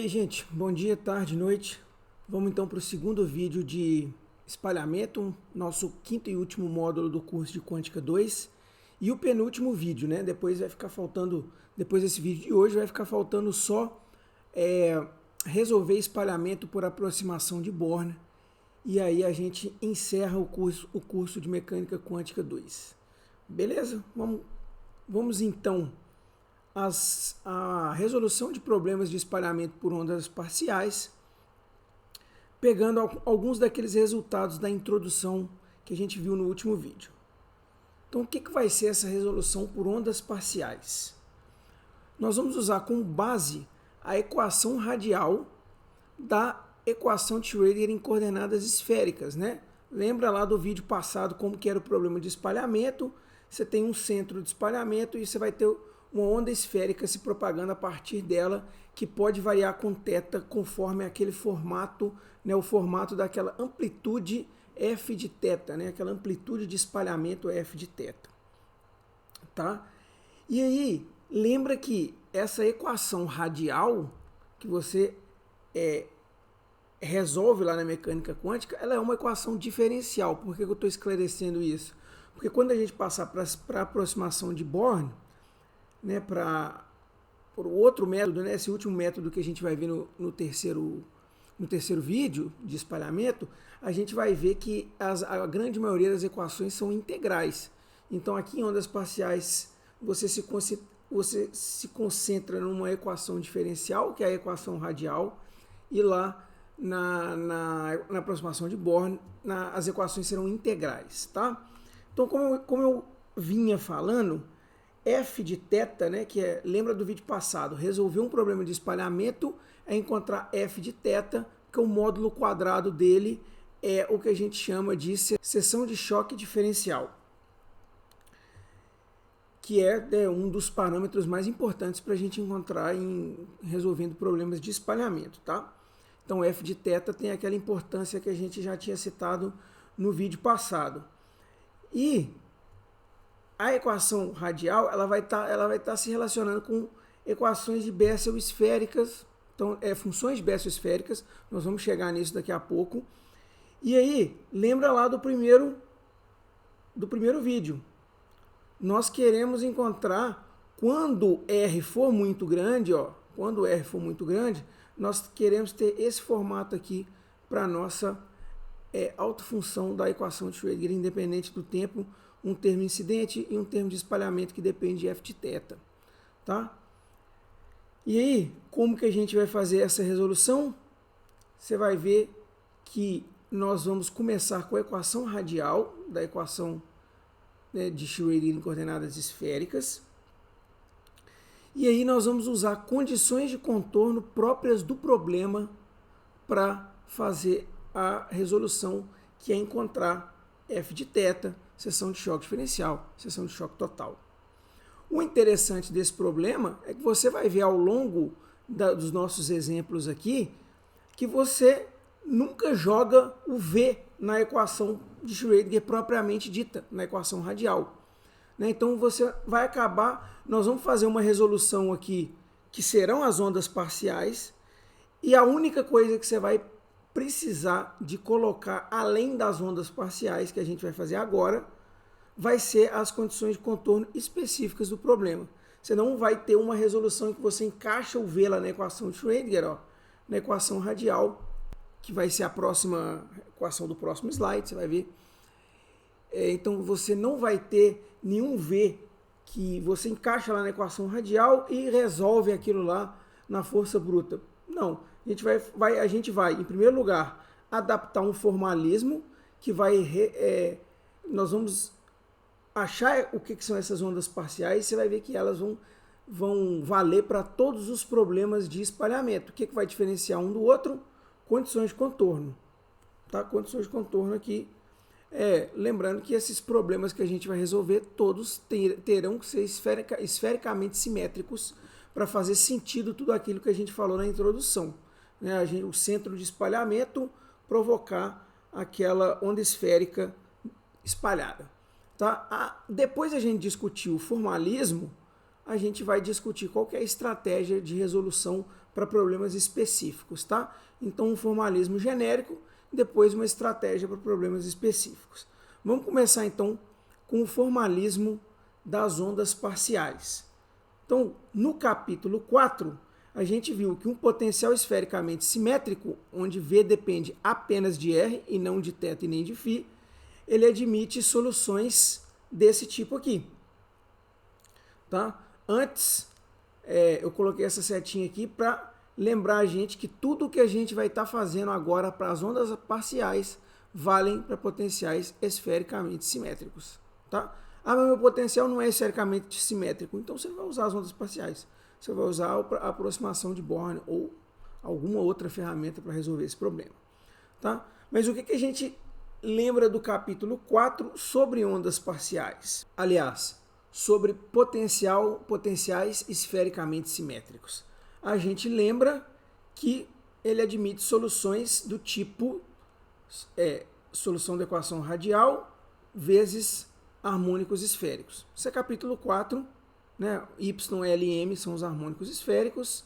aí, gente, bom dia, tarde, noite. Vamos então para o segundo vídeo de espalhamento, nosso quinto e último módulo do curso de Quântica 2 e o penúltimo vídeo, né? Depois desse vídeo de hoje vai ficar faltando só resolver espalhamento por aproximação de Born e aí a gente encerra o curso de Mecânica Quântica 2. Beleza? Vamos então a resolução de problemas de espalhamento por ondas parciais, pegando alguns daqueles resultados da introdução que a gente viu no último vídeo. Então, o que vai ser essa resolução por ondas parciais? Nós vamos usar como base a equação radial da equação de Schrödinger em coordenadas esféricas, né? Lembra lá do vídeo passado como que era o problema de espalhamento? Você tem um centro de espalhamento e você vai ter uma onda esférica se propagando a partir dela, que pode variar com θ conforme aquele formato, né, o formato daquela amplitude f de θ, né, aquela amplitude de espalhamento f de θ. Tá? E aí, lembra que essa equação radial que você resolve lá na mecânica quântica, ela é uma equação diferencial. Por que eu estou esclarecendo isso? Porque quando a gente passar para a aproximação de Born, né, para o outro método, né, esse último método que a gente vai ver no terceiro vídeo de espalhamento, a gente vai ver que a grande maioria das equações são integrais. Então aqui em ondas parciais você se concentra numa equação diferencial, que é a equação radial, e lá na aproximação de Born as equações serão integrais. Tá? Então como eu vinha falando, f de θ, né, lembra do vídeo passado, resolver um problema de espalhamento é encontrar f de θ, que o módulo quadrado dele é o que a gente chama de seção de choque diferencial, que é um dos parâmetros mais importantes para a gente encontrar resolvendo problemas de espalhamento. Tá? Então f de θ tem aquela importância que a gente já tinha citado no vídeo passado. E a equação radial ela vai estar se relacionando com equações de Bessel esféricas, então funções de Bessel esféricas, nós vamos chegar nisso daqui a pouco. E aí, lembra lá do primeiro vídeo, nós queremos encontrar quando R for muito grande, quando R for muito grande, nós queremos ter esse formato aqui para a nossa autofunção da equação de Schrödinger, independente do tempo, um termo incidente e um termo de espalhamento que depende de f de θ. Tá? E aí, como que a gente vai fazer essa resolução? Você vai ver que nós vamos começar com a equação radial, da equação, né, de Schrödinger em coordenadas esféricas. E aí nós vamos usar condições de contorno próprias do problema para fazer a resolução, que é encontrar f de θ, seção de choque diferencial, seção de choque total. O interessante desse problema é que você vai ver ao longo dos nossos exemplos aqui que você nunca joga o V na equação de Schrödinger propriamente dita, na equação radial. Né? Então você vai nós vamos fazer uma resolução aqui que serão as ondas parciais, e a única coisa que você vai precisar de colocar além das ondas parciais, que a gente vai fazer agora, vai ser as condições de contorno específicas do problema. Você não vai ter uma resolução em que você encaixa o V lá na equação de Schrödinger, na equação radial, que vai ser a próxima equação do próximo slide, você vai ver. Então você não vai ter nenhum V que você encaixa lá na equação radial e resolve aquilo lá na força bruta. Não, a gente vai em primeiro lugar, adaptar um formalismo que nós vamos achar o que são essas ondas parciais, você vai ver que elas vão valer para todos os problemas de espalhamento. O que vai diferenciar um do outro? Condições de contorno. Tá? Condições de contorno aqui. Lembrando que esses problemas que a gente vai resolver, todos terão que ser esfericamente simétricos para fazer sentido tudo aquilo que a gente falou na introdução. Né? O centro de espalhamento provocar aquela onda esférica espalhada. Tá? Depois a gente discutir o formalismo, a gente vai discutir qual que é a estratégia de resolução para problemas específicos, tá? Então, um formalismo genérico, depois uma estratégia para problemas específicos. Vamos começar, então, com o formalismo das ondas parciais. Então, no capítulo 4, a gente viu que um potencial esfericamente simétrico, onde V depende apenas de R e não de θ e nem de φ, ele admite soluções desse tipo aqui. Tá? Antes, eu coloquei essa setinha aqui para lembrar a gente que tudo que a gente vai estar fazendo agora para as ondas parciais valem para potenciais esfericamente simétricos. Tá? Ah, mas meu potencial não é esfericamente simétrico, então você não vai usar as ondas parciais. Você vai usar a aproximação de Born ou alguma outra ferramenta para resolver esse problema. Tá? Mas o que a gente lembra do capítulo 4 sobre ondas parciais? Aliás, sobre potenciais esfericamente simétricos. A gente lembra que ele admite soluções do tipo solução da equação radial vezes harmônicos esféricos. Isso é capítulo 4, né? Y, L e M são os harmônicos esféricos.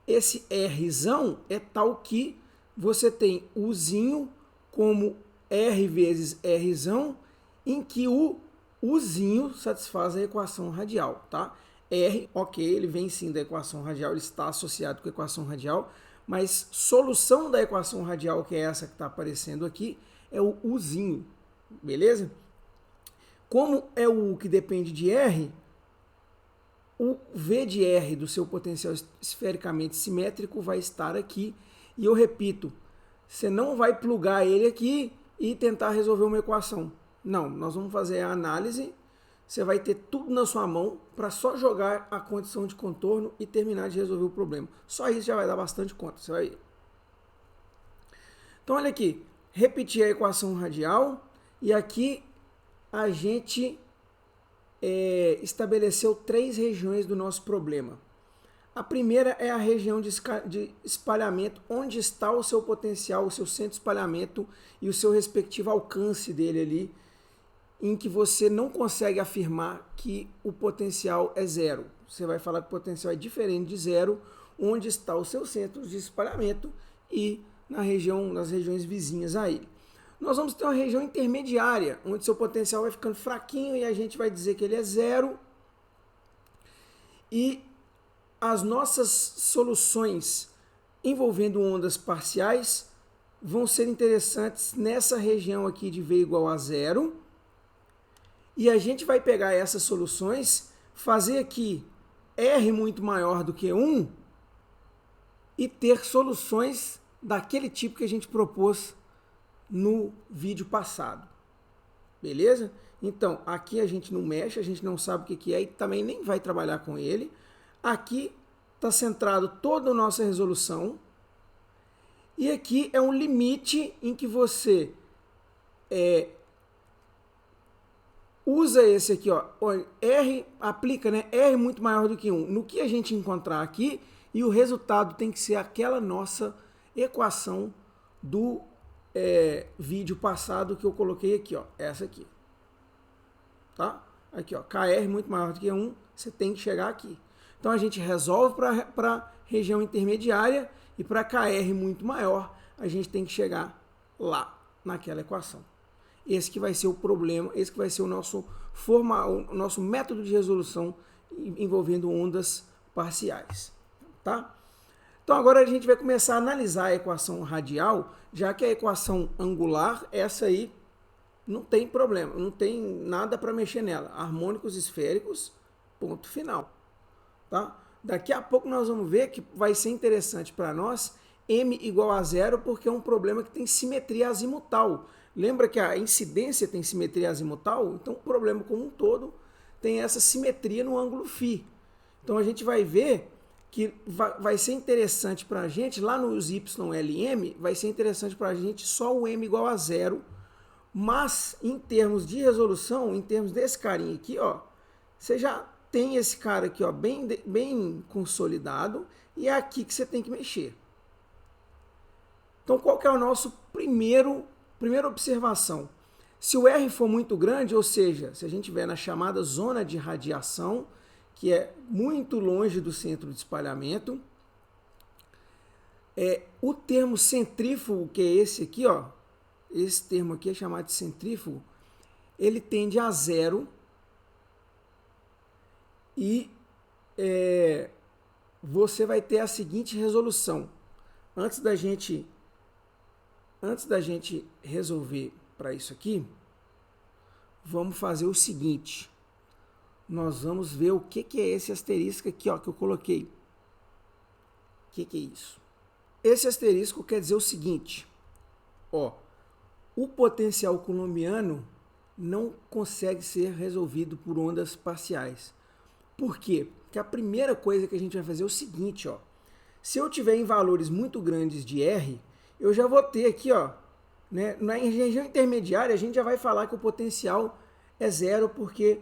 Esse Rzão é tal que você tem Uzinho como R vezes Rzão, em que o Uzinho satisfaz a equação radial, tá? R, ok, ele vem sim da equação radial, ele está associado com a equação radial, mas solução da equação radial, que é essa que está aparecendo aqui, é o Uzinho, beleza? Como é o U que depende de R, o V de R do seu potencial esfericamente simétrico vai estar aqui. E eu repito, você não vai plugar ele aqui e tentar resolver uma equação. Não, nós vamos fazer a análise, você vai ter tudo na sua mão para só jogar a condição de contorno e terminar de resolver o problema. Só isso já vai dar bastante conta, você vai ver. Então olha aqui, repetir a equação radial e aqui a gente estabeleceu 3 regiões do nosso problema. A primeira é a região de espalhamento, onde está o seu potencial, o seu centro de espalhamento e o seu respectivo alcance dele ali, em que você não consegue afirmar que o potencial é zero. Você vai falar que o potencial é diferente de zero, onde está o seu centro de espalhamento e nas regiões vizinhas a ele. Nós vamos ter uma região intermediária, onde seu potencial vai ficando fraquinho e a gente vai dizer que ele é zero. E as nossas soluções envolvendo ondas parciais vão ser interessantes nessa região aqui de V igual a zero. E a gente vai pegar essas soluções, fazer aqui R muito maior do que 1 e ter soluções daquele tipo que a gente propôs no vídeo passado. Beleza? Então, aqui a gente não mexe, a gente não sabe o que é e também nem vai trabalhar com ele. Aqui está centrado toda a nossa resolução. E aqui é um limite em que você usa esse aqui, ó, R, aplica, né? R muito maior do que 1. No que a gente encontrar aqui, e o resultado tem que ser aquela nossa equação do vídeo passado que eu coloquei aqui, ó, essa aqui. Tá? Aqui, ó, KR muito maior do que 1, você tem que chegar aqui. Então a gente resolve para a região intermediária e para KR muito maior, a gente tem que chegar lá, naquela equação. Esse que vai ser o problema, esse que vai ser o nosso método de resolução envolvendo ondas parciais. Tá? Então agora a gente vai começar a analisar a equação radial, já que a equação angular, essa aí, não tem problema, não tem nada para mexer nela. Harmônicos esféricos, ponto final. Tá? Daqui a pouco nós vamos ver que vai ser interessante para nós M igual a zero, porque é um problema que tem simetria azimutal. Lembra que a incidência tem simetria azimutal? Então o problema como um todo tem essa simetria no ângulo φ. Então a gente vai ver que vai ser interessante para a gente, lá nos Y, L e M, vai ser interessante para a gente só o M igual a zero, mas em termos de resolução, em termos desse carinha aqui, ó, você já tem esse cara aqui, ó, bem consolidado, e é aqui que você tem que mexer. Então qual que é o nosso primeira observação? Se o R for muito grande, ou seja, se a gente estiver na chamada zona de radiação, que é muito longe do centro de espalhamento, O termo centrífugo, que é esse aqui, ó, esse termo aqui é chamado de centrífugo, ele tende a zero e você vai ter a seguinte resolução. Antes da gente resolver para isso aqui, vamos fazer o seguinte. Nós vamos ver o que é esse asterisco aqui, ó, que eu coloquei. O que é isso? Esse asterisco quer dizer o seguinte, ó, o potencial coulombiano não consegue ser resolvido por ondas parciais. Por quê? Porque a primeira coisa que a gente vai fazer é o seguinte, ó, se eu tiver em valores muito grandes de R, eu já vou ter aqui, ó, né, na região intermediária a gente já vai falar que o potencial é zero, porque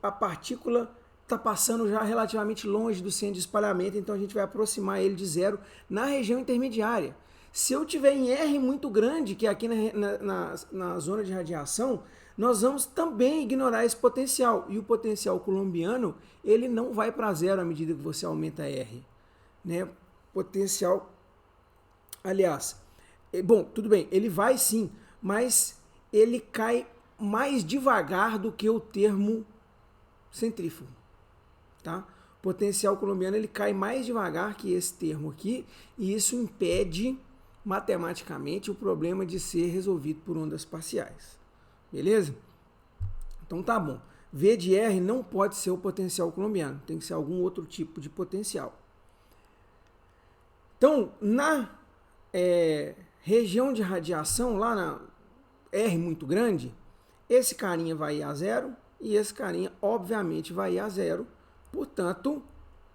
a partícula está passando já relativamente longe do centro de espalhamento, então a gente vai aproximar ele de zero na região intermediária. Se eu tiver em R muito grande, que é aqui na zona de radiação, nós vamos também ignorar esse potencial. E o potencial coulombiano, ele não vai para zero à medida que você aumenta R. Né? Potencial, aliás, bom, tudo bem, ele vai sim, mas ele cai mais devagar do que o termo centrífugo. Tá? O potencial coulombiano ele cai mais devagar que esse termo aqui, e isso impede matematicamente o problema de ser resolvido por ondas parciais. Beleza? Então tá bom. V de R não pode ser o potencial coulombiano, tem que ser algum outro tipo de potencial. Então, na região de radiação, lá na R muito grande, esse carinha vai ir a zero e esse carinha, obviamente, vai ir a zero. Portanto,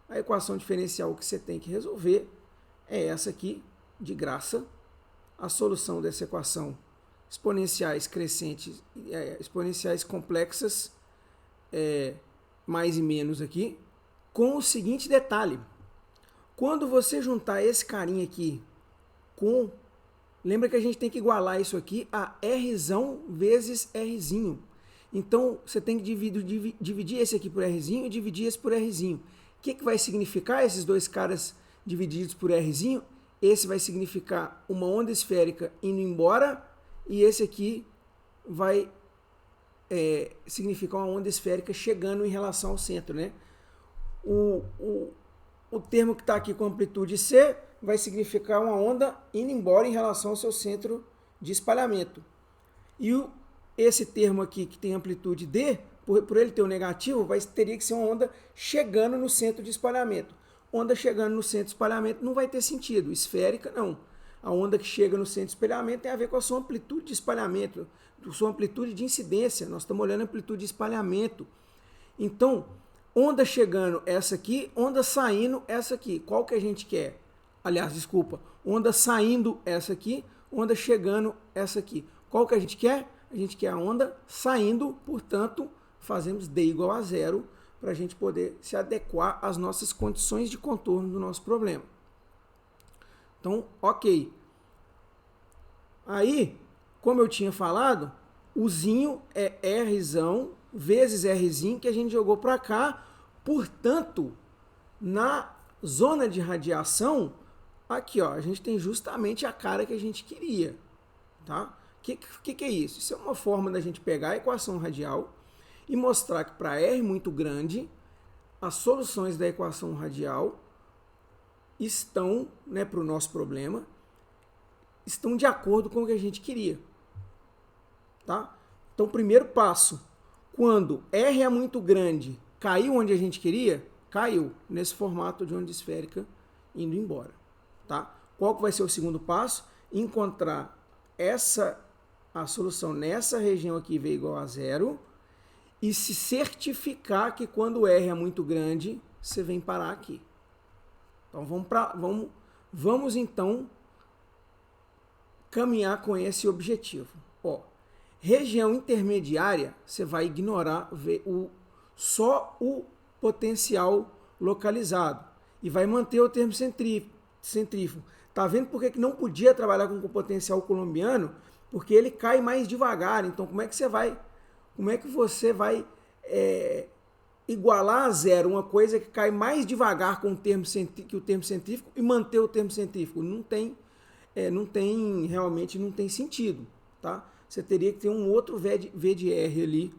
a equação diferencial que você tem que resolver é essa aqui, de graça. A solução dessa equação, exponenciais crescentes, exponenciais complexas, mais e menos aqui, com o seguinte detalhe. Quando você juntar esse carinha aqui com... Lembra que a gente tem que igualar isso aqui a Rzão vezes Rzinho. Então, você tem que dividir esse aqui por Rzinho e dividir esse por Rzinho. O que vai significar esses dois caras divididos por Rzinho? Esse vai significar uma onda esférica indo embora e esse aqui vai significar uma onda esférica chegando em relação ao centro, né? O termo que está aqui com amplitude C vai significar uma onda indo embora em relação ao seu centro de espalhamento. E esse termo aqui que tem amplitude D, por ele ter um negativo, teria que ser uma onda chegando no centro de espalhamento. Onda chegando no centro de espalhamento não vai ter sentido, esférica não. A onda que chega no centro de espalhamento tem a ver com a sua amplitude de espalhamento, sua amplitude de incidência. Nós estamos olhando a amplitude de espalhamento. Então, onda chegando essa aqui, onda saindo essa aqui. Qual que a gente quer? Aliás, desculpa, onda saindo essa aqui, onda chegando essa aqui. Qual que a gente quer? A gente quer a onda saindo, portanto, fazemos D igual a zero para a gente poder se adequar às nossas condições de contorno do nosso problema. Então, ok. Aí, como eu tinha falado, o zinho é Rzão vezes Rzinho que a gente jogou para cá. Portanto, na zona de radiação, aqui ó, a gente tem justamente a cara que a gente queria. Tá? O que é isso? Isso é uma forma da gente pegar a equação radial e mostrar que para R muito grande, as soluções da equação radial estão, né, para o nosso problema, estão de acordo com o que a gente queria. Tá? Então, primeiro passo, quando R é muito grande, caiu onde a gente queria? Caiu, nesse formato de onda esférica indo embora. Tá? Qual que vai ser o segundo passo? Encontrar a solução nessa região aqui V igual a zero e se certificar que quando R é muito grande, você vem parar aqui. Então vamos então caminhar com esse objetivo. Ó, região intermediária, você vai ignorar só o potencial localizado e vai manter o termo centrífugo. Tá vendo por que não podia trabalhar com o potencial coulombiano? Porque ele cai mais devagar. Então, como é que você vai igualar a zero uma coisa que cai mais devagar com o termo que o termo científico e manter o termo científico. Realmente não tem sentido. Tá? Você teria que ter um outro VDR ali,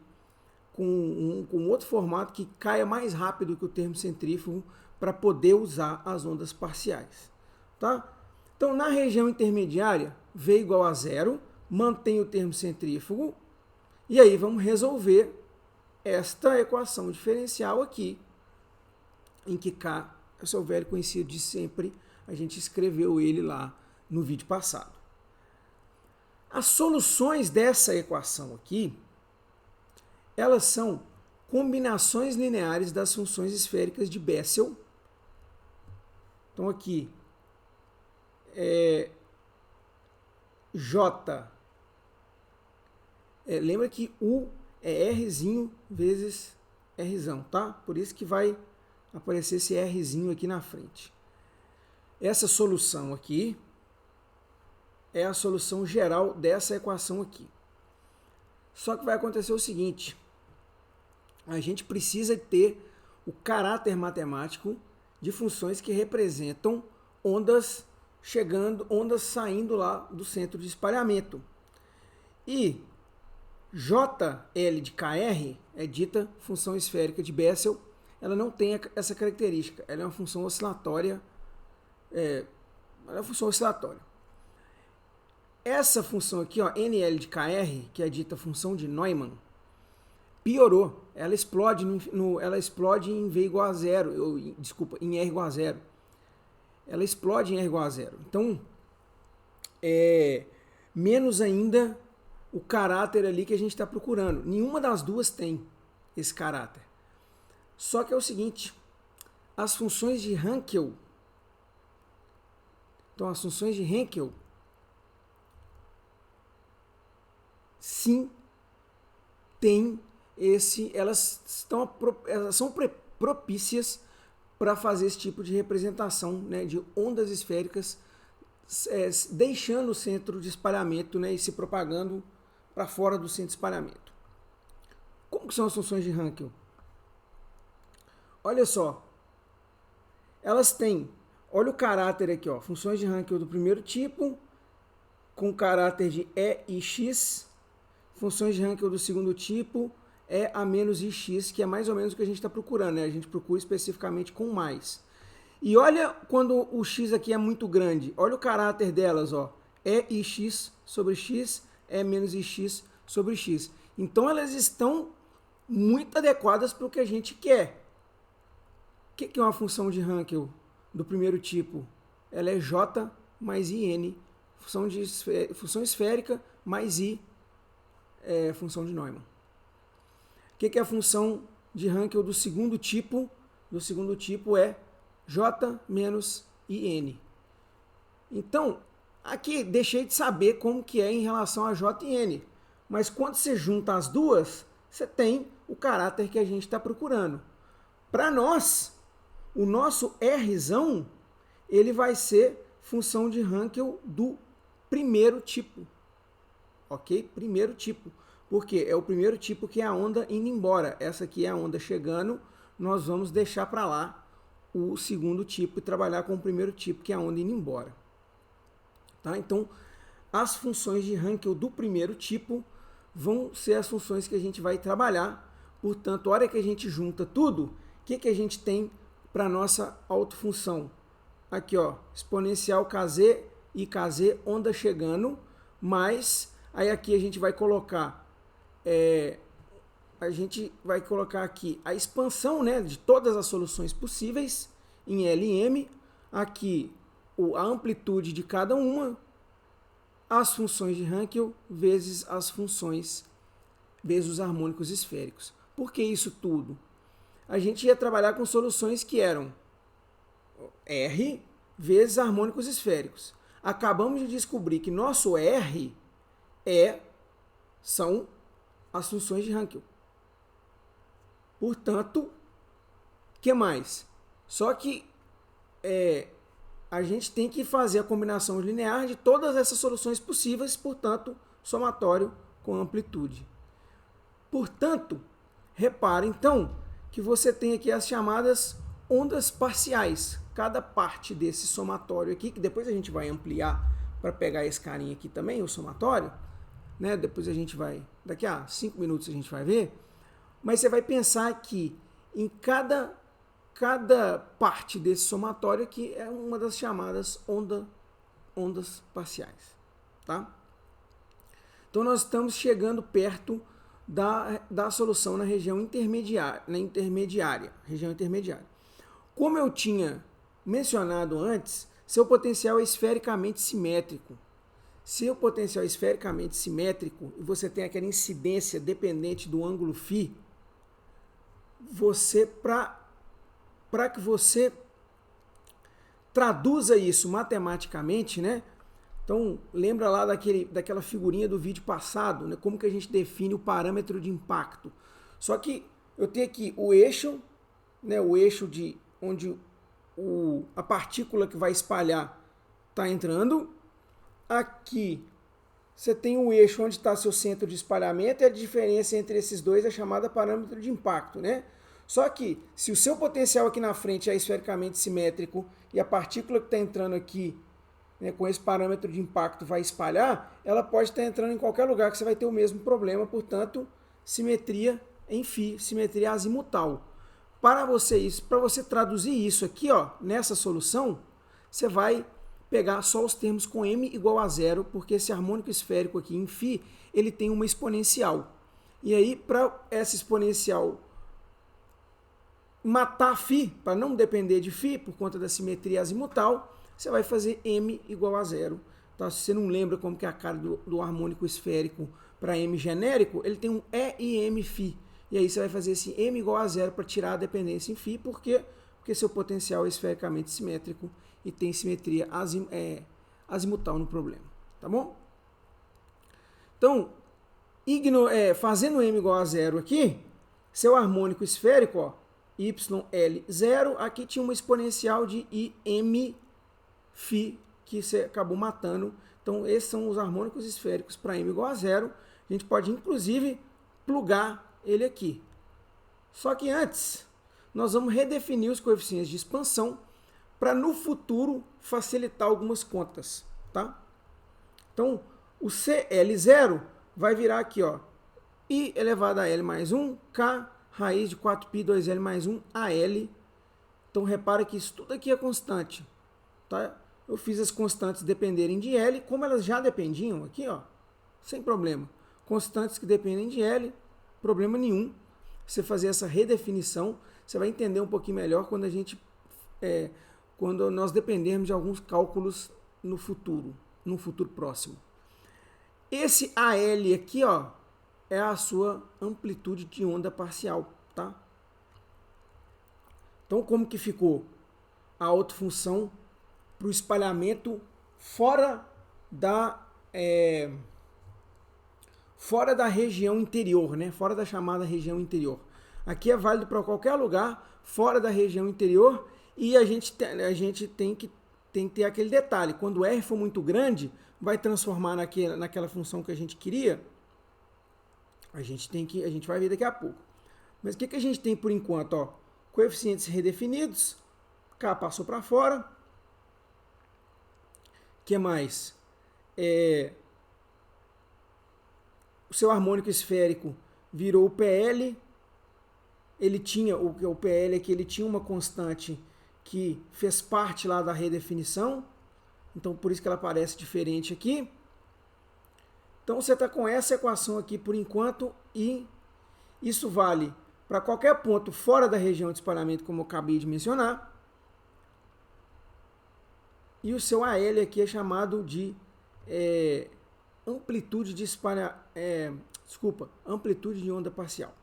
com outro formato que caia mais rápido que o termo centrífugo para poder usar as ondas parciais. Tá? Então, na região intermediária, V igual a zero, mantém o termo centrífugo, e aí vamos resolver esta equação diferencial aqui, em que K é o seu velho conhecido de sempre, a gente escreveu ele lá no vídeo passado. As soluções dessa equação aqui, elas são combinações lineares das funções esféricas de Bessel. Então aqui, J, lembra que U é Rzinho vezes Rzão, tá? Por isso que vai aparecer esse Rzinho aqui na frente. Essa solução aqui é a solução geral dessa equação aqui. Só que vai acontecer o seguinte, a gente precisa ter o caráter matemático de funções que representam ondas saindo lá do centro de espalhamento. E JL de KR é dita função esférica de Bessel, ela não tem essa característica, ela é uma função oscilatória, Essa função aqui, ó, NL de KR, que é dita função de Neumann, piorou. Ela explode em V igual a zero, em R igual a zero. Ela explode em R igual a zero. Então, menos ainda o caráter ali que a gente está procurando. Nenhuma das duas tem esse caráter. Só que é o seguinte, as funções de Hankel, sim, tem elas são propícias para fazer esse tipo de representação, né, de ondas esféricas, deixando o centro de espalhamento, né, e se propagando para fora do centro de espalhamento. Como que são as funções de Hankel? Olha só, elas têm, olha o caráter aqui, ó, funções de Hankel do primeiro tipo, com caráter de E e X, funções de Hankel do segundo tipo, E a menos Ix, que é mais ou menos o que a gente está procurando, né? A gente procura especificamente com mais. E olha quando o X aqui é muito grande, olha o caráter delas, ó, Ix sobre X, E menos Ix sobre X. Então elas estão muito adequadas para o que a gente quer. O que é uma função de Hankel do primeiro tipo? Ela é J mais IN, função esférica mais I, função de Neumann. O que é a função de Hankel do segundo tipo? Do segundo tipo é J menos IN. Então, aqui deixei de saber como que é em relação a J e N. Mas quando você junta as duas, você tem o caráter que a gente está procurando. Para nós, o nosso Rzão, ele vai ser função de Hankel do primeiro tipo. Ok? Primeiro tipo. Porque é o primeiro tipo que é a onda indo embora. Essa aqui é a onda chegando. Nós vamos deixar para lá o segundo tipo e trabalhar com o primeiro tipo, que é a onda indo embora. Tá? Então, as funções de Hankel do primeiro tipo vão ser as funções que a gente vai trabalhar. Portanto, a hora que a gente junta tudo, o que a gente tem para a nossa autofunção? Aqui, ó, exponencial Kz e Kz, onda chegando, mais, aí aqui a gente vai colocar aqui a expansão, né, de todas as soluções possíveis em LM, aqui a amplitude de cada uma, as funções de Hankel vezes os harmônicos esféricos. Por que isso tudo? A gente ia trabalhar com soluções que eram R vezes harmônicos esféricos. Acabamos de descobrir que nosso R são as funções de Hankel. Portanto, o que mais? Só que a gente tem que fazer a combinação linear de todas essas soluções possíveis, portanto, somatório com amplitude. Portanto, repara então que você tem aqui as chamadas ondas parciais. Cada parte desse somatório aqui, que depois a gente vai ampliar para pegar esse carinha aqui também, o somatório, né? Depois a gente vai, daqui a 5 minutos a gente vai ver, mas você vai pensar que em cada parte desse somatório aqui é uma das chamadas ondas parciais, tá? Então nós estamos chegando perto da solução na região intermediária, região intermediária. Como eu tinha mencionado antes, seu potencial é esfericamente simétrico. Se o potencial é esfericamente simétrico e você tem aquela incidência dependente do ângulo φ, para que você traduza isso matematicamente, né? Então, lembra lá daquela figurinha do vídeo passado, né? Como que a gente define o parâmetro de impacto. Só que eu tenho aqui o eixo, né? O eixo de onde a partícula que vai espalhar está entrando. Aqui você tem o eixo onde está seu centro de espalhamento e a diferença entre esses dois é chamada parâmetro de impacto, né? Só que se o seu potencial aqui na frente é esfericamente simétrico e a partícula que está entrando aqui, né, com esse parâmetro de impacto vai espalhar, ela pode estar entrando em qualquer lugar que você vai ter o mesmo problema, portanto, simetria em φ, simetria azimutal. Para você traduzir isso aqui, ó, nessa solução, você vai pegar só os termos com m igual a zero, porque esse harmônico esférico aqui em φ, ele tem uma exponencial. E aí, para essa exponencial matar φ, para não depender de φ, por conta da simetria azimutal, você vai fazer m igual a zero. Tá? Se você não lembra como que é a cara do harmônico esférico para m genérico, ele tem um e e m φ. E aí você vai fazer esse m igual a zero para tirar a dependência em φ, porque seu potencial é esfericamente simétrico e tem simetria azimutal no problema. Tá bom? Então, fazendo m igual a zero aqui, seu harmônico esférico, ó, YL0, aqui tinha uma exponencial de IM φ, que você acabou matando. Então, esses são os harmônicos esféricos para m igual a zero. A gente pode, inclusive, plugar ele aqui. Só que antes, nós vamos redefinir os coeficientes de expansão para, no futuro, facilitar algumas contas. Tá? Então, o CL0 vai virar aqui, ó, I elevado a L mais 1, K raiz de 4π 2L mais 1 AL. Então, repara que isso tudo aqui é constante. Tá? Eu fiz as constantes dependerem de L, como elas já dependiam aqui, ó, sem problema. Constantes que dependem de L, problema nenhum. Você fazer essa redefinição, você vai entender um pouquinho melhor quando nós dependermos de alguns cálculos no futuro próximo. Esse AL aqui, ó, é a sua amplitude de onda parcial, tá? Então, como que ficou a autofunção para o espalhamento fora da região interior, né? Fora da chamada região interior. Aqui é válido para qualquer lugar fora da região interior e a gente tem que ter aquele detalhe. Quando o R for muito grande, vai transformar naquela função que a gente queria. A gente vai ver daqui a pouco. Mas o que a gente tem por enquanto? Ó, coeficientes redefinidos. K passou para fora. O que mais? O seu harmônico esférico virou o PL. Ele tinha, o PL aqui, ele tinha uma constante que fez parte lá da redefinição. Então, por isso que ela aparece diferente aqui. Então, você está com essa equação aqui por enquanto e isso vale para qualquer ponto fora da região de espalhamento, como eu acabei de mencionar. E o seu AL aqui é chamado de amplitude de amplitude de onda parcial.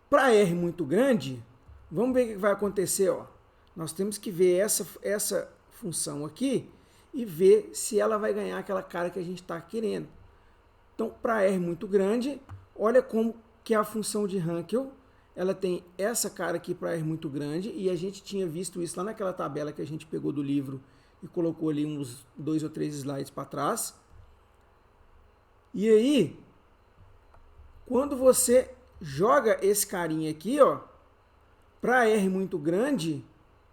Para R muito grande, vamos ver o que vai acontecer. Ó. Nós temos que ver essa função aqui e ver se ela vai ganhar aquela cara que a gente está querendo. Então, para R muito grande, olha como que a função de Hankel, ela tem essa cara aqui para R muito grande, e a gente tinha visto isso lá naquela tabela que a gente pegou do livro e colocou ali uns 2 ou 3 slides para trás. E aí, quando você joga esse carinha aqui, ó, para R muito grande,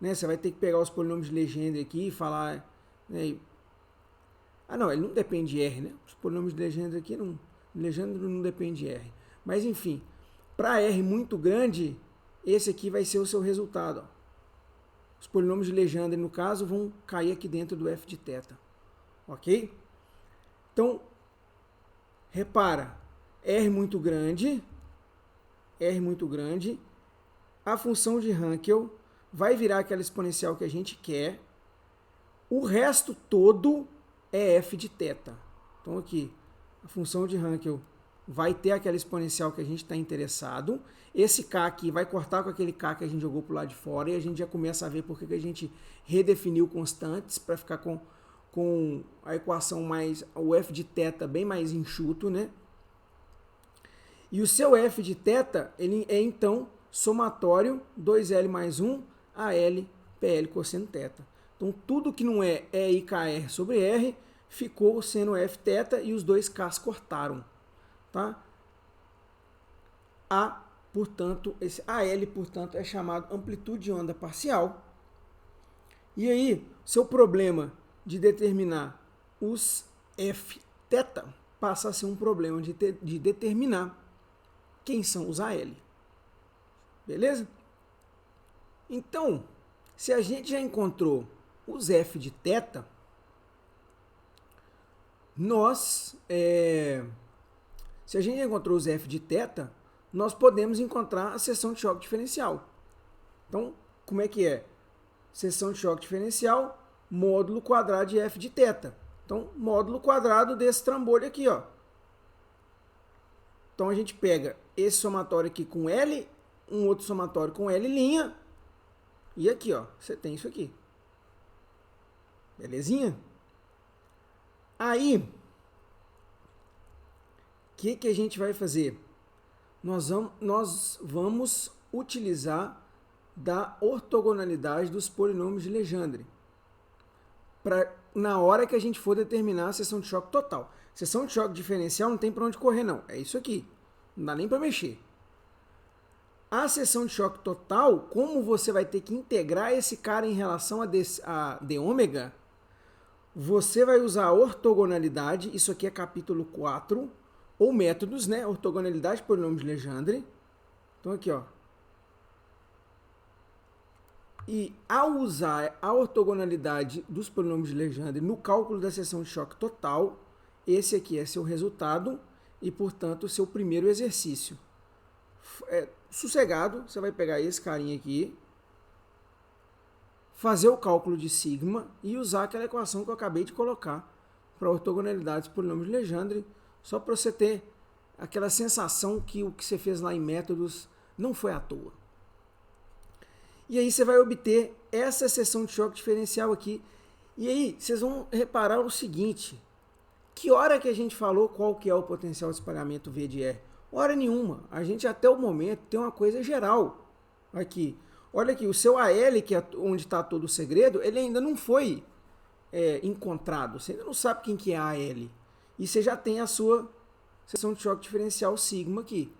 né? Você vai ter que pegar os polinômios de Legendre aqui e falar, né? Ah, não, ele não depende de R, né? Os polinômios de Legendre aqui não, Legendre não depende de R. Mas enfim, para R muito grande, esse aqui vai ser o seu resultado, ó. Os polinômios de Legendre, no caso, vão cair aqui dentro do f de θ. Ok? Então, repara, R muito grande, a função de Hankel vai virar aquela exponencial que a gente quer, o resto todo é f de θ. Então aqui, a função de Hankel vai ter aquela exponencial que a gente está interessado, esse k aqui vai cortar com aquele k que a gente jogou para o lado de fora, e a gente já começa a ver porque que a gente redefiniu constantes para ficar com a equação mais, o f de θ bem mais enxuto, né? E o seu f de θ, ele é então somatório 2L mais 1 a L PL cosseno θ. Então tudo que não é E e KR sobre R ficou sendo f θ e os dois K's cortaram. Tá? Portanto, esse AL, portanto, é chamado amplitude de onda parcial. E aí, seu problema de determinar os f θ passa a ser um problema de determinar quem são os AL. Beleza? Então, se a gente já encontrou os f de θ, se a gente encontrou os f de θ, nós podemos encontrar a seção de choque diferencial. Então, como é que é? Seção de choque diferencial, módulo quadrado de f de θ. Então, módulo quadrado desse trambolho aqui, ó. Então, a gente pega esse somatório aqui com L, um outro somatório com L', e aqui, ó, você tem isso aqui. Belezinha? Aí, o que a gente vai fazer? Nós vamos utilizar da ortogonalidade dos polinômios de Legendre na hora que a gente for determinar a seção de choque total. Seção de choque diferencial não tem para onde correr, não. É isso aqui. Não dá nem para mexer. A seção de choque total, como você vai ter que integrar esse cara em relação a d ômega, você vai usar a ortogonalidade, isso aqui é capítulo 4, ou métodos, né? Ortogonalidade de polinômios de Legendre. Então aqui, ó. E ao usar a ortogonalidade dos polinômios de Legendre no cálculo da seção de choque total, esse aqui é seu resultado e, portanto, seu primeiro exercício. Sossegado, você vai pegar esse carinha aqui, fazer o cálculo de sigma e usar aquela equação que eu acabei de colocar para a ortogonalidade dos polinômios de Legendre, só para você ter aquela sensação que o que você fez lá em métodos não foi à toa. E aí você vai obter essa seção de choque diferencial aqui. E aí vocês vão reparar o seguinte, que hora que a gente falou qual que é o potencial de espalhamento V de R? Hora nenhuma. A gente até o momento tem uma coisa geral aqui. Olha aqui, o seu AL, que é onde está todo o segredo, ele ainda não foi encontrado. Você ainda não sabe quem que é a AL. E você já tem a sua seção de choque diferencial sigma aqui.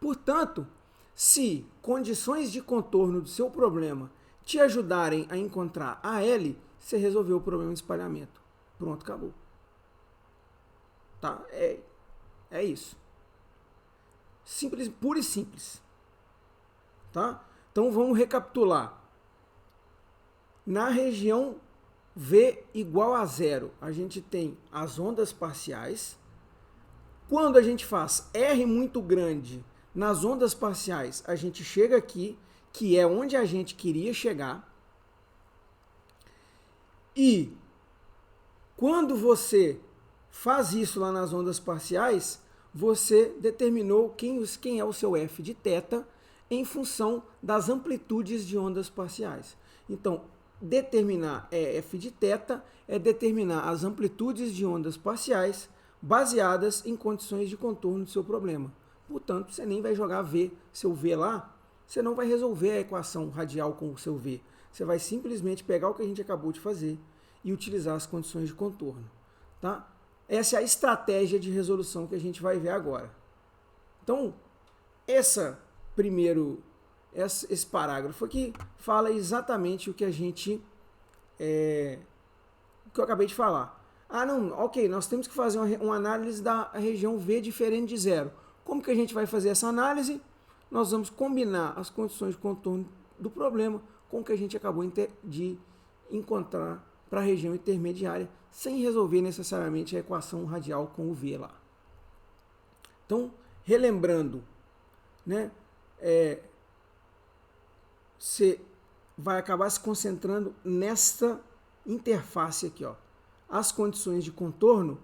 Portanto, se condições de contorno do seu problema te ajudarem a encontrar a AL, você resolveu o problema de espalhamento. Pronto, acabou. Tá? É isso. Simples, puro e simples. Tá? Então vamos recapitular. Na região V igual a zero, a gente tem as ondas parciais. Quando a gente faz R muito grande nas ondas parciais, a gente chega aqui, que é onde a gente queria chegar. E quando você faz isso lá nas ondas parciais, você determinou quem é o seu f de θ em função das amplitudes de ondas parciais. Então, determinar f de θ é determinar as amplitudes de ondas parciais baseadas em condições de contorno do seu problema. Portanto, você nem vai jogar seu V lá, você não vai resolver a equação radial com o seu V. Você vai simplesmente pegar o que a gente acabou de fazer e utilizar as condições de contorno. Tá? Essa é a estratégia de resolução que a gente vai ver agora. Então, Esse parágrafo aqui fala exatamente o que que eu acabei de falar. Ah, não, ok, nós temos que fazer uma análise da região V diferente de zero. Como que a gente vai fazer essa análise? Nós vamos combinar as condições de contorno do problema com o que a gente acabou de encontrar para a região intermediária, sem resolver necessariamente a equação radial com o V lá. Então, relembrando, né, você vai acabar se concentrando nesta interface aqui, ó. As condições de contorno,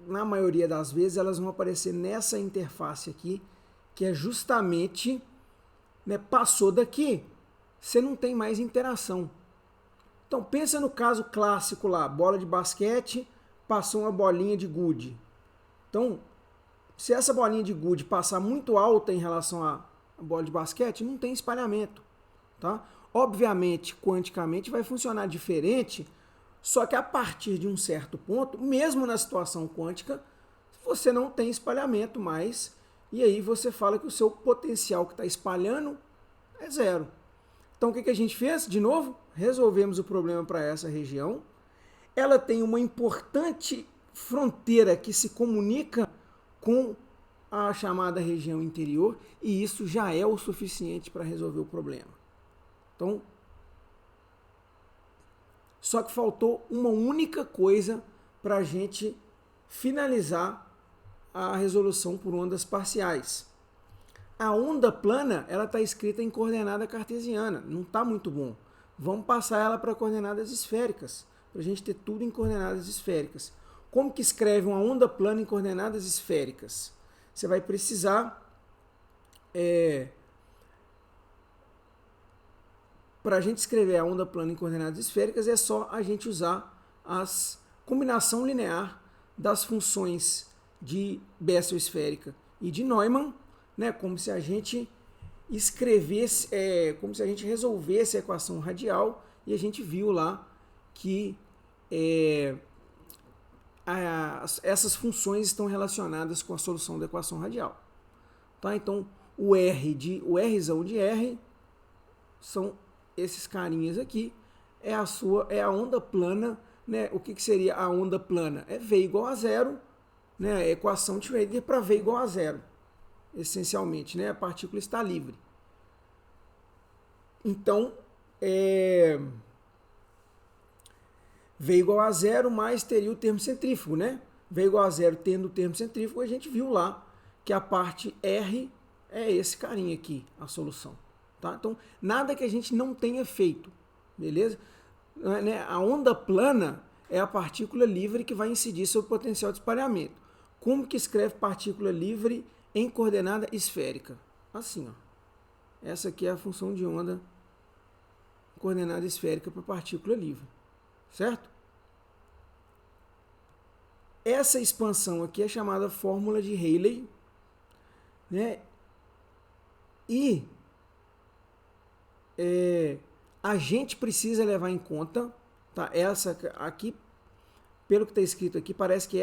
na maioria das vezes, elas vão aparecer nessa interface aqui, que é justamente, né, passou daqui, você não tem mais interação. Então, pensa no caso clássico lá, bola de basquete, passou uma bolinha de gude. Então, se essa bolinha de gude passar muito alta em relação à bola de basquete, não tem espalhamento, tá? Obviamente, quanticamente vai funcionar diferente, só que a partir de um certo ponto, mesmo na situação quântica, você não tem espalhamento mais, e aí você fala que o seu potencial que está espalhando é zero. Então o que a gente fez? De novo, resolvemos o problema para essa região. Ela tem uma importante fronteira que se comunica com a chamada região interior, e isso já é o suficiente para resolver o problema. Então, só que faltou uma única coisa para a gente finalizar a resolução por ondas parciais. A onda plana, ela está escrita em coordenada cartesiana, não está muito bom. Vamos passar ela para coordenadas esféricas, para a gente ter tudo em coordenadas esféricas. Como que escreve uma onda plana em coordenadas esféricas? Você vai precisar, para a gente escrever a onda plana em coordenadas esféricas, é só a gente usar a combinação linear das funções de Bessel esférica e de Neumann, né, como se a gente escrevesse, como se a gente resolvesse a equação radial, e a gente viu lá que essas funções estão relacionadas com a solução da equação radial. Tá? Então, o Rzão de R são esses carinhas aqui, é a onda plana, né? O que seria a onda plana? É V igual a zero, né? A equação de Schroeder para V igual a zero, essencialmente, né? A partícula está livre. Então, V igual a zero, mais teria o termo centrífugo, né? V igual a zero tendo o termo centrífugo, a gente viu lá que a parte R é esse carinha aqui, a solução. Tá? Então, nada que a gente não tenha feito, beleza? A onda plana é a partícula livre que vai incidir sobre o potencial de espalhamento. Como que escreve partícula livre em coordenada esférica? Assim, ó. Essa aqui é a função de onda em coordenada esférica para partícula livre, certo? Essa expansão aqui é chamada fórmula de Rayleigh, né? E a gente precisa levar em conta, tá? Essa aqui, pelo que está escrito aqui, parece que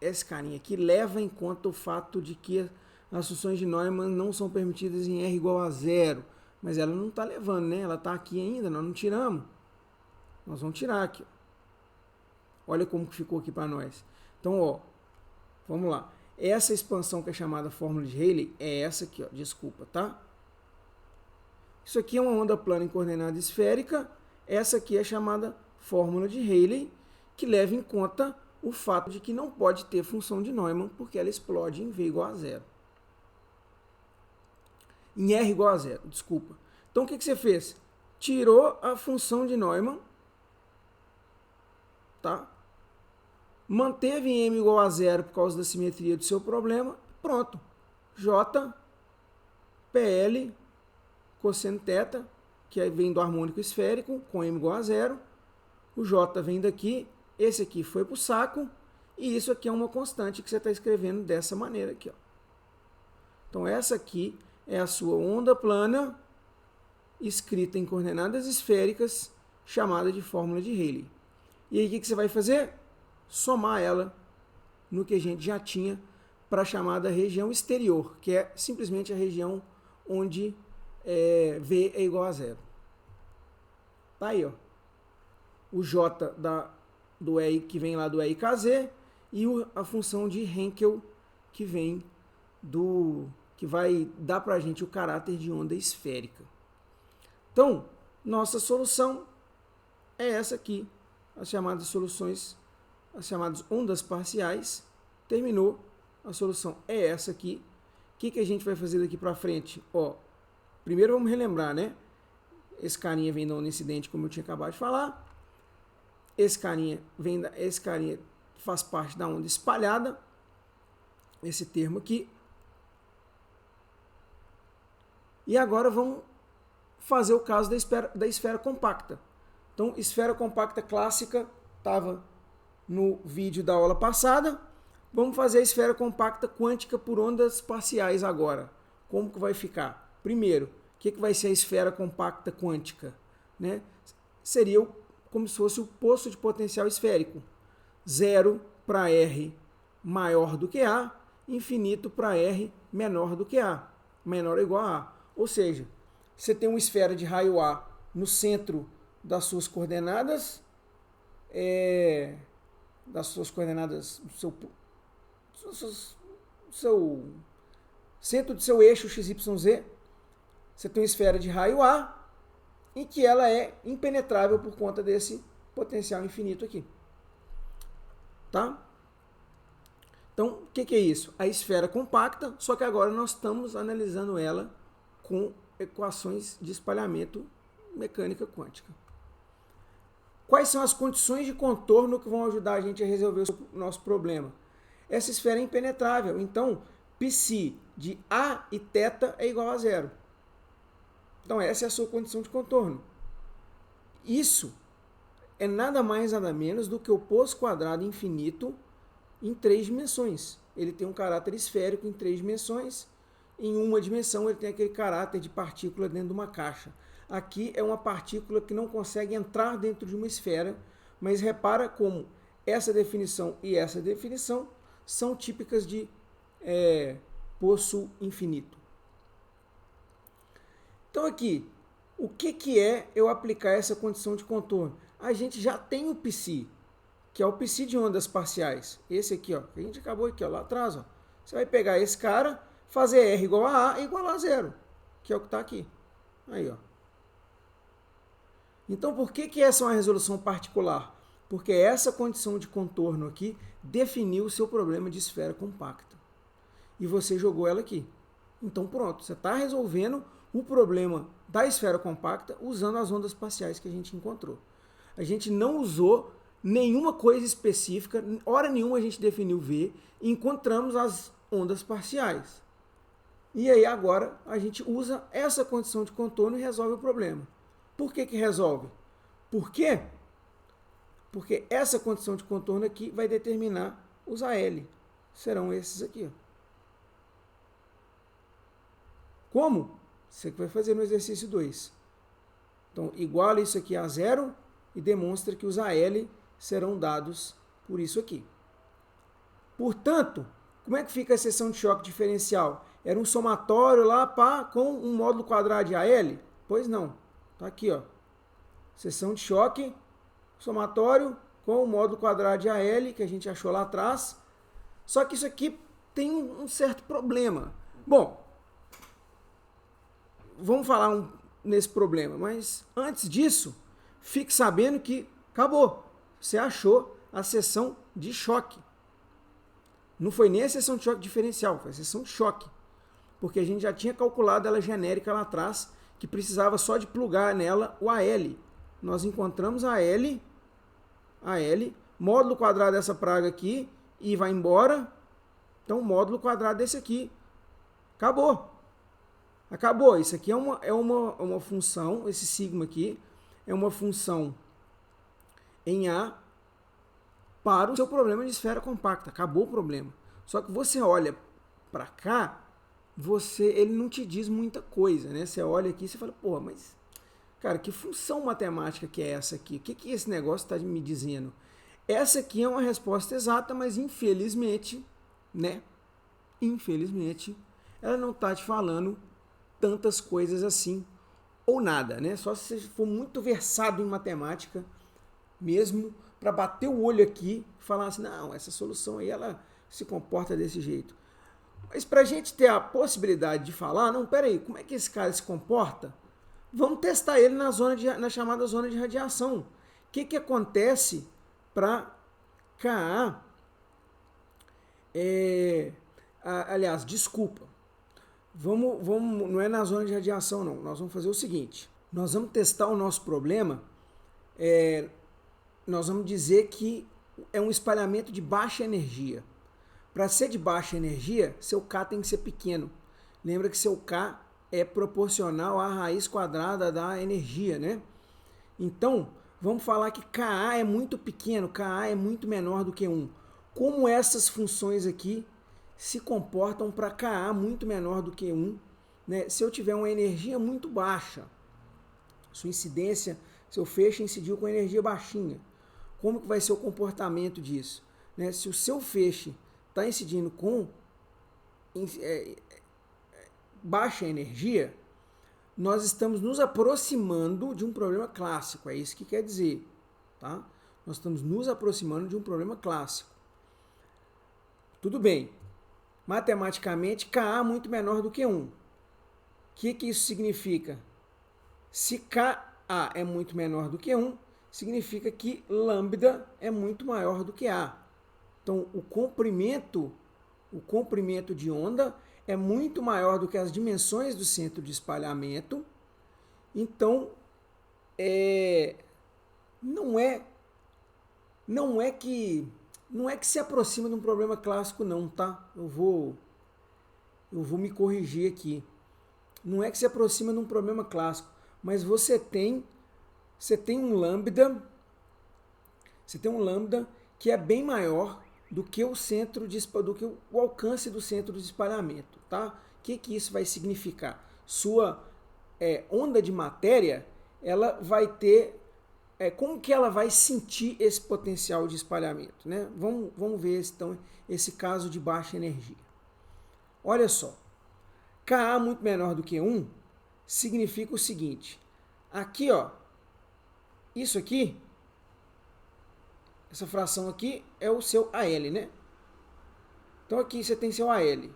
esse carinha aqui leva em conta o fato de que as funções de Neumann não são permitidas em R igual a zero, mas ela não está levando, né? Ela está aqui ainda, nós não tiramos. Nós vamos tirar aqui. Olha como que ficou aqui para nós. Então, ó, vamos lá. Essa expansão que é chamada fórmula de Rayleigh é essa aqui, ó, desculpa, tá? Isso aqui é uma onda plana em coordenada esférica. Essa aqui é chamada fórmula de Rayleigh, que leva em conta o fato de que não pode ter função de Neumann, porque ela explode em V igual a zero. Em R igual a zero, desculpa. Então, o que você fez? Tirou a função de Neumann, tá? Manteve em M igual a zero por causa da simetria do seu problema. Pronto. J, PL, cosseno θ, que vem do harmônico esférico, com M igual a zero. O J vem daqui, esse aqui foi para o saco, e isso aqui é uma constante que você está escrevendo dessa maneira aqui, ó. Então essa aqui é a sua onda plana, escrita em coordenadas esféricas, chamada de fórmula de Rayleigh. E aí o que você vai fazer? Somar ela no que a gente já tinha para a chamada região exterior, que é simplesmente a região onde V é igual a zero. Tá aí, ó. O J do E que vem lá do EIKZ e a função de Henkel que vem que vai dar para a gente o caráter de onda esférica. Então, nossa solução é essa aqui, as chamadas ondas parciais. Terminou, a solução é essa aqui. O que a gente vai fazer daqui para frente? Ó, primeiro vamos relembrar, né? Esse carinha vem da onda incidente, como eu tinha acabado de falar. Esse carinha faz parte da onda espalhada, esse termo aqui. E agora vamos fazer o caso da esfera compacta. Então, esfera compacta clássica estava no vídeo da aula passada. Vamos fazer a esfera compacta quântica por ondas parciais agora. Como que vai ficar? Primeiro, o que vai ser a esfera compacta quântica? Né? Seria como se fosse o poço de potencial esférico. 0 para R maior do que A, infinito para R menor do que A, menor ou igual a A. Ou seja, você tem uma esfera de raio A no centro das suas coordenadas, centro do seu eixo XYZ, você tem uma esfera de raio A em que ela é impenetrável por conta desse potencial infinito aqui. Tá? Então, o que é isso? A esfera compacta, só que agora nós estamos analisando ela com equações de espalhamento mecânica quântica. Quais são as condições de contorno que vão ajudar a gente a resolver o nosso problema? Essa esfera é impenetrável, então π de A e θ é igual a zero. Então essa é a sua condição de contorno. Isso é nada mais nada menos do que o poço quadrado infinito em 3 dimensões. Ele tem um caráter esférico em 3 dimensões. Em uma dimensão ele tem aquele caráter de partícula dentro de uma caixa. Aqui é uma partícula que não consegue entrar dentro de uma esfera, mas repara como essa definição e essa definição são típicas de poço infinito. Então aqui, o que é eu aplicar essa condição de contorno? A gente já tem o π, que é o π de ondas parciais. Esse aqui, ó, que a gente acabou aqui, ó, lá atrás. Ó. Você vai pegar esse cara, fazer R igual a A igual a zero, que é o que está aqui. Aí, ó. Então, por que essa é uma resolução particular? Porque essa condição de contorno aqui definiu o seu problema de esfera compacta. E você jogou ela aqui. Então, pronto, você está resolvendo o problema da esfera compacta usando as ondas parciais que a gente encontrou. A gente não usou nenhuma coisa específica, hora nenhuma a gente definiu V, e encontramos as ondas parciais. E aí agora a gente usa essa condição de contorno e resolve o problema. Por que resolve? Por quê? Porque essa condição de contorno aqui vai determinar os AL. Serão esses aqui. Ó. Como? Você que vai fazer no exercício 2. Então, iguala isso aqui a zero e demonstra que os AL serão dados por isso aqui. Portanto, como é que fica a seção de choque diferencial? Era um somatório lá com um módulo quadrado de AL? Pois não. Está aqui, ó. Seção de choque, somatório com o módulo quadrado de AL, que a gente achou lá atrás. Só que isso aqui tem um certo problema. Bom, vamos falar nesse problema, mas antes disso, fique sabendo que acabou. Você achou a seção de choque. Não foi nem a seção de choque diferencial, foi a seção de choque. Porque a gente já tinha calculado ela genérica lá atrás, que precisava só de plugar nela o AL. Nós encontramos a AL, módulo quadrado dessa praga aqui, e vai embora. Então, módulo quadrado desse aqui. Acabou. Acabou. Isso aqui é uma função, esse sigma aqui, é uma função em A para o seu problema de esfera compacta. Acabou o problema. Só que você olha para cá, ele não te diz muita coisa, né? Você olha aqui e fala, porra, mas, cara, que função matemática que é essa aqui? O que esse negócio está me dizendo? Essa aqui é uma resposta exata, mas infelizmente, né? infelizmente, ela não está te falando tantas coisas assim, ou nada, né? Só se você for muito versado em matemática, mesmo para bater o olho aqui e falar assim, não, essa solução aí, ela se comporta desse jeito. Mas para a gente ter a possibilidade de falar, não, peraí, como é que esse cara se comporta? Vamos testar ele na chamada zona de radiação. O que acontece para Ka? Aliás, desculpa. Não é na zona de radiação, não. Nós vamos fazer o seguinte. Nós vamos testar o nosso problema. Nós vamos dizer que é um espalhamento de baixa energia. Para ser de baixa energia, seu K tem que ser pequeno. Lembra que seu K é proporcional à raiz quadrada da energia, né? Então, vamos falar que Ka é muito pequeno, Ka é muito menor do que 1. Como essas funções aqui se comportam para Ka muito menor do que 1, né? Se eu tiver uma energia muito baixa, sua incidência, seu feixe incidiu com energia baixinha, como que vai ser o comportamento disso? Né? Se o seu feixe está incidindo com baixa energia, nós estamos nos aproximando de um problema clássico, é isso que quer dizer. Tá? Nós estamos nos aproximando de um problema clássico. Tudo bem, matematicamente, Ka é muito menor do que 1. O que isso significa? Se Ka é muito menor do que 1, significa que lambda é muito maior do que A. Então, o comprimento de onda é muito maior do que as dimensões do centro de espalhamento. Então, não é que se aproxima de um problema clássico, não, tá? Eu vou me corrigir aqui. Não é que se aproxima de um problema clássico, mas você tem um lambda que é bem maior do que o alcance do centro de espalhamento, tá? O que isso vai significar? Sua onda de matéria, ela vai ter como que ela vai sentir esse potencial de espalhamento, né? Vamos ver então esse caso de baixa energia. Olha só, Ka muito menor do que 1 significa o seguinte, aqui ó, isso aqui, essa fração aqui é o seu AL, né? Então aqui você tem seu AL.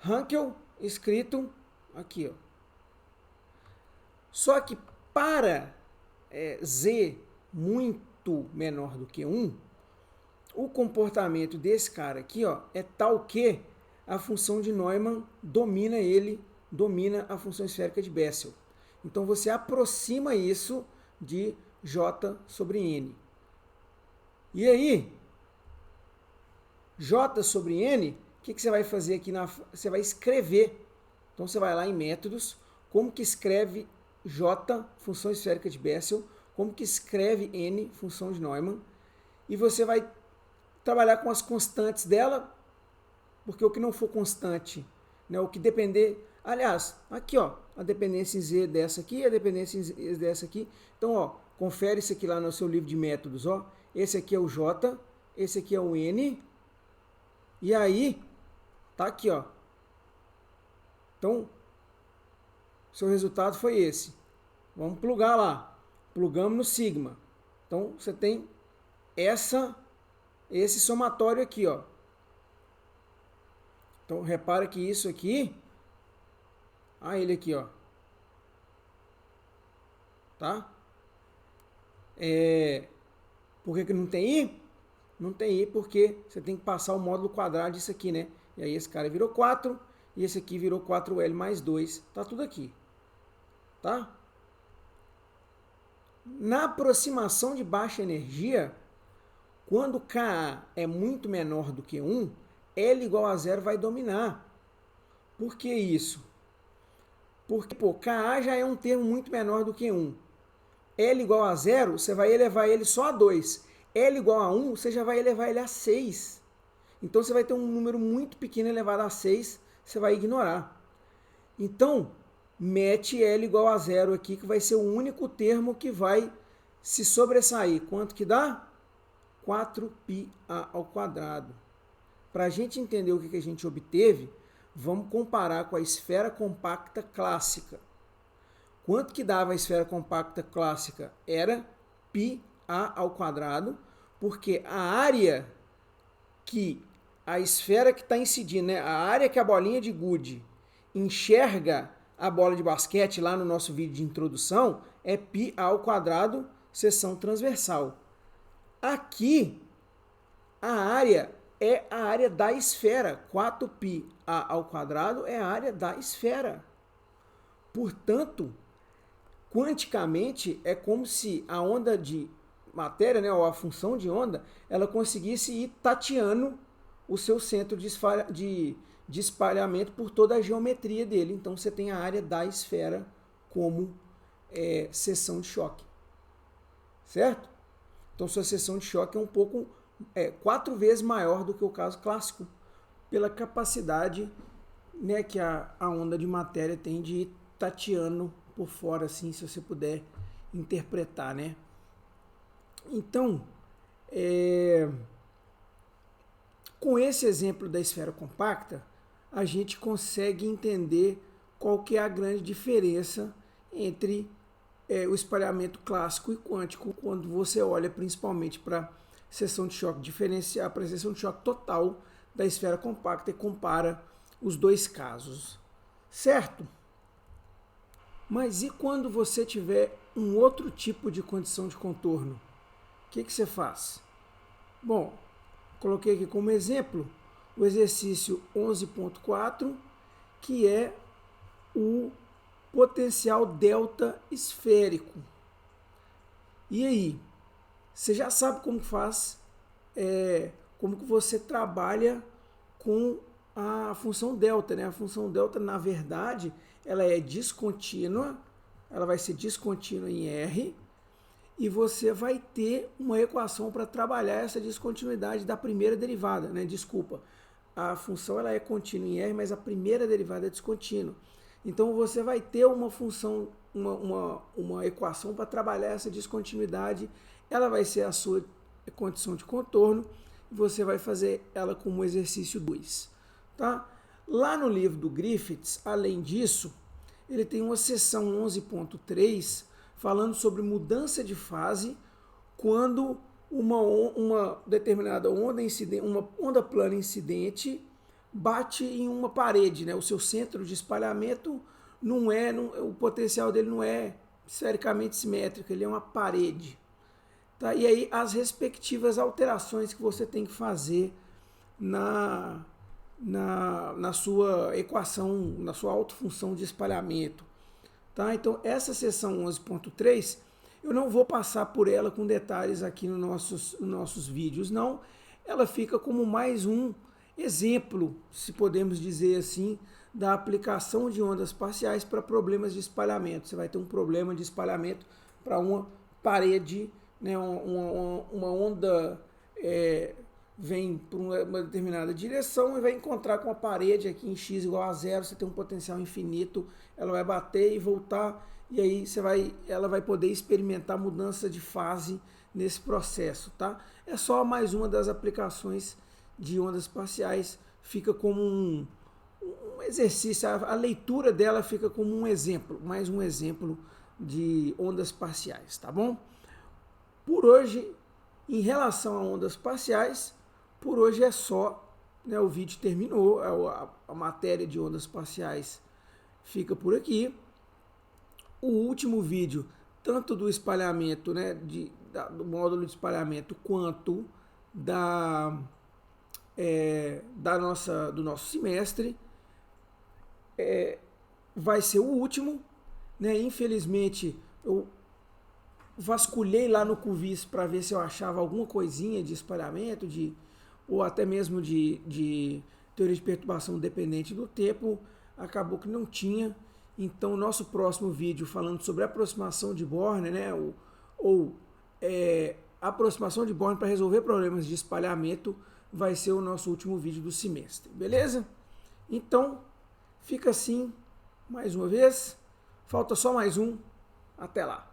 Hankel escrito aqui, ó. Só que para Z muito menor do que 1, o comportamento desse cara aqui, ó, é tal que a função de Neumann domina a função esférica de Bessel. Então você aproxima isso de J sobre N. E aí, J sobre N, o que você vai fazer aqui? Você vai escrever. Então você vai lá em métodos, como que escreve J, função esférica de Bessel, como que escreve N, função de Neumann, e você vai trabalhar com as constantes dela, porque o que não for constante, né, o que depender... Aliás, aqui ó, a dependência em Z dessa aqui, a dependência em Z dessa aqui. Então, ó, confere isso aqui lá no seu livro de métodos, ó. Esse aqui é o J, esse aqui é o N, e aí, tá aqui, ó. Então, seu resultado foi esse. Vamos plugar lá. Plugamos no sigma. Então, você tem esse somatório aqui, ó. Então, repara que isso aqui, ele aqui, ó. Tá? Por que não tem I? Não tem I porque você tem que passar o módulo quadrado disso aqui, né? E aí esse cara virou 4 e esse aqui virou 4L mais 2. Tá tudo aqui. Tá? Na aproximação de baixa energia, quando Ka é muito menor do que 1, L igual a 0 vai dominar. Por que isso? Porque, Ka já é um termo muito menor do que 1. L igual a 0, você vai elevar ele só a 2. L igual a 1, você já vai elevar ele a 6. Então, você vai ter um número muito pequeno elevado a 6, você vai ignorar. Então, mete L igual a 0 aqui, que vai ser o único termo que vai se sobressair. Quanto que dá? 4πa ao quadrado. para a gente entender o que a gente obteve, vamos comparar com a esfera compacta clássica. Quanto que dava a esfera compacta clássica? Era πa², porque a área que a esfera que está incidindo, né, a área que a bolinha de gude enxerga a bola de basquete lá no nosso vídeo de introdução é πa², seção transversal. Aqui, a área é a área da esfera. 4πa² é a área da esfera. Portanto, quanticamente, é como se a onda de matéria, né, ou a função de onda, ela conseguisse ir tateando o seu centro de espalhamento por toda a geometria dele. Então, você tem a área da esfera como seção de choque. Certo? Então, sua seção de choque é 4 vezes maior do que o caso clássico, pela capacidade, né, que a onda de matéria tem de ir tateando por fora, assim, se você puder interpretar, né? Então, com esse exemplo da esfera compacta, a gente consegue entender qual que é a grande diferença entre o espalhamento clássico e quântico, quando você olha principalmente para a seção de choque diferencial, para a seção de choque total da esfera compacta e compara os dois casos, certo? Mas e quando você tiver um outro tipo de condição de contorno? O que você faz? Bom, coloquei aqui como exemplo o exercício 11.4, que é o potencial delta esférico. E aí? Você já sabe como faz, como que você trabalha com a função delta, né? A função delta, na verdade, ela é descontínua, ela vai ser descontínua em R, e você vai ter uma equação para trabalhar essa descontinuidade da primeira derivada, né? Desculpa, a função ela é contínua em R, mas a primeira derivada é descontínua. Então você vai ter uma função, uma equação para trabalhar essa descontinuidade, ela vai ser a sua condição de contorno, e você vai fazer ela como exercício 2. Tá? Lá no livro do Griffiths, além disso, ele tem uma seção 11.3 falando sobre mudança de fase quando uma determinada onda incidente, uma onda plana incidente bate em uma parede, né? O seu centro de espalhamento o potencial dele não é esfericamente simétrico, ele é uma parede. Tá? E aí as respectivas alterações que você tem que fazer na sua equação, na sua autofunção de espalhamento. Tá? Então, essa seção 11.3, eu não vou passar por ela com detalhes aqui nos nossos vídeos, não. Ela fica como mais um exemplo, se podemos dizer assim, da aplicação de ondas parciais para problemas de espalhamento. Você vai ter um problema de espalhamento para uma parede, né, uma onda vem por uma determinada direção e vai encontrar com a parede aqui em x igual a 0, você tem um potencial infinito, ela vai bater e voltar, e aí ela vai poder experimentar mudança de fase nesse processo, tá? É só mais uma das aplicações de ondas parciais, fica como um exercício, a leitura dela fica como um exemplo, mais um exemplo de ondas parciais, tá bom? Por hoje, em relação a ondas parciais, por hoje é só, né? O vídeo terminou, a matéria de ondas parciais fica por aqui. O último vídeo, tanto do espalhamento, né, do módulo de espalhamento, quanto do nosso semestre, vai ser o último, né? Infelizmente, eu vasculhei lá no Cuvis para ver se eu achava alguma coisinha de espalhamento, ou até mesmo de teoria de perturbação dependente do tempo, acabou que não tinha. Então, o nosso próximo vídeo falando sobre aproximação de Born, né, aproximação de Born para resolver problemas de espalhamento, vai ser o nosso último vídeo do semestre, beleza? Então, fica assim, mais uma vez, falta só mais um, até lá.